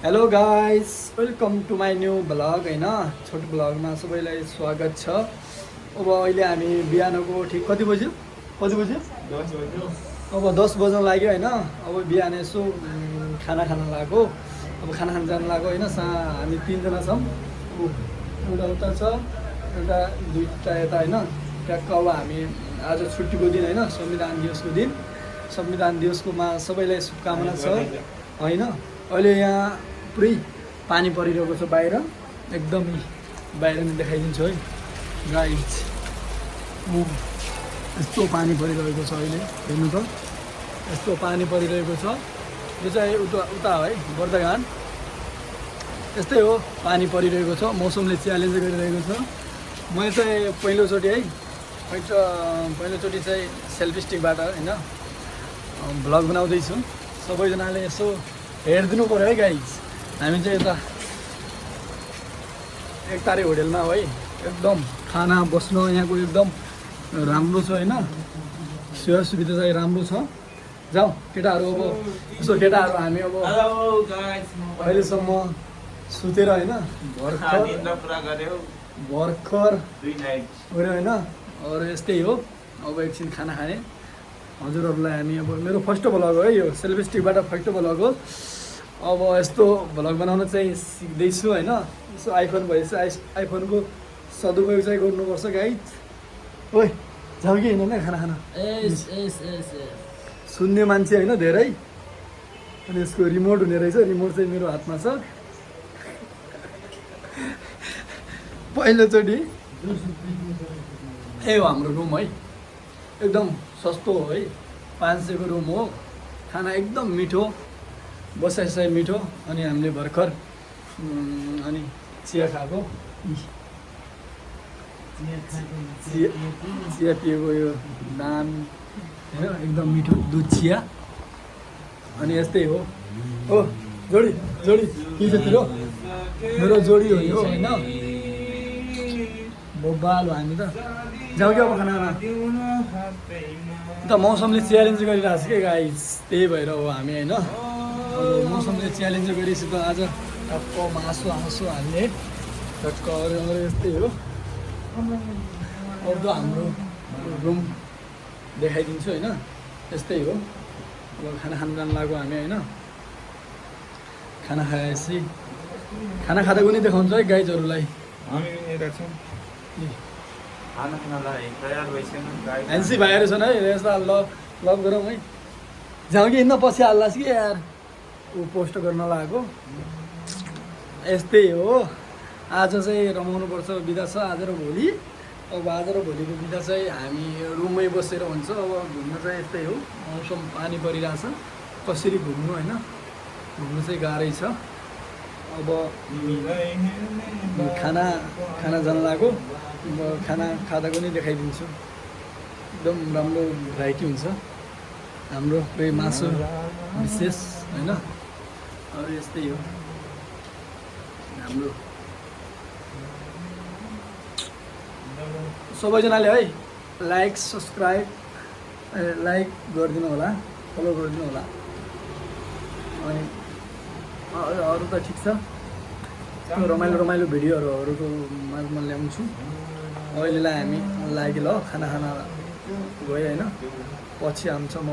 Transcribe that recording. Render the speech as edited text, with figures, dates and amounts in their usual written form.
Hello guys, welcome to my new blog होइन। छोटो ब्लगमा सबैलाई स्वागत छ। अब अहिले हामी बिहानको ठिक कति बज्यो अब 10 बज्न लाग्यो होइन। अब बिहान यसो खाना खान लाग्यो। अब खाना खान जानु लाग्यो होइन। हामी 3 जना छौँ। एउटा उता छ, एउटा दुईवटा यता होइन। ट्याक्क अब हामी आज छुट्टीको दिन होइन, संविधान दिवसको दिन। संविधान दिवसकोमा सबैलाई शुभकामना छ होइन। अहिले यहाँ पुरै पानी परिरहेको छ बाहिर, एकदमै बाहिर नै देखाइदिन्छु है गाइज। यस्तो पानी परिरहेको छ अहिले, हेर्नु त यस्तो पानी परिरहेको छ। यो चाहिँ उता है बर्दगान। यस्तै हो, पानी परिरहेको छ। मौसमले च्यालेन्ज गरिरहेको छ। मैले चाहिँ पहिलोचोटि चाहिँ सेल्फी स्टिकबाट होइन भ्लग बनाउँदैछु। सबैजनाले यसो हेरिदिनु पऱ्यो है गाइज। हामी चाहिँ यता एकतारे होटेलमा है, एकदम खाना बस्न यहाँको एकदम राम्रो छ होइन। सेवा सुविधा चाहिँ राम्रो छ। जाउँ केटाहरू, अब यसो केटाहरू हामी अब अहिलेसम्म सुतेर होइन भर्खर गऱ्यो होइन। अरू यस्तै हो। अब एकछिन खाना खाने हजुरहरूलाई हामी अब मेरो फर्स्ट भ्लग हो है यो, सेल्फी स्टिकबाट फर्स्ट भ्लग हो। अब यस्तो भ्लग बनाउन चाहिँ सिक्दैछु होइन। यसो आइफोन भएपछि आइफोनको सदुपयोग चाहिँ गर्नुपर्छ गाइज। ओइ जाउँ कि हिँड्नु नै खाना खाना। सुन्ने मान्छे होइन धेरै। अनि यसको रिमोट हुने रहेछ। रिमोट चाहिँ मेरो हातमा छ। पहिलोचोटि ए हो हाम्रो रुम है, एकदम सस्तो हो है। 500 को रुम हो। खाना एकदम मिठो, बसाइ मिठो। अनि हामीले भर्खर अनि चिया खाएको, चिया पिएको। यो दाम होइन, एकदम मिठो दुध चिया। अनि यस्तै हो जोडी के छ तिम्रो? मेरो जोडी हो यो होइन। बोबाल हो हामी त। जाउँ कि अब खाना त मौसमले च्यालेन्ज गरिरहेको छ कि गाइस, त्यही भएर हो हामी होइन। अब मौसमले च्यालेन्ज गरेपछि त आज टक्क मासु हाल्ने टक्क। अरू यस्तै हो। अब हाम्रो रुम देखाइदिन्छु होइन। यस्तै हो। अब खाना खान जानु लाग्यो हामी होइन। खाना खाएपछि खाना खाँदाको नि देखाउँछ है गाइजहरूलाई। एनसी भाइहरू छन् है, यसलाई लभ गरौँ है। जाउँ कि हिँड्न पछि हाल्लास् कि यार, ऊ पोस्ट गर्न लागेको। यस्तै हो। आज चाहिँ रमाउनुपर्छ, बिदा छ आज र भोलि। अब आज र भोलिको बिदा चाहिँ हामी रुममै बसेर हुन्छ। अब घुम्न चाहिँ यस्तै हो, मौसम पानी परिरहेछ। कसरी घुम्नु होइन, घुम्नु चाहिँ गाह्रै छ। अब खाना जान लाग्यो। अब खाना खाँदाको नि देखाइदिन्छु। एकदम राम्रो भेराइटी हुन्छ हाम्रो पुरै मासु विशेष होइन। अरू यस्तै हो हाम्रो। सबैजनाले है लाइक गरिदिनु होला, फलो गरिदिनु होला। अनि अरू त ठिक छ। रमाइलो भिडियोहरूको माझमा ल्याउँछु। अहिलेलाई हामी लाग्यो ल खाना गयो होइन। पछि आउँछ म।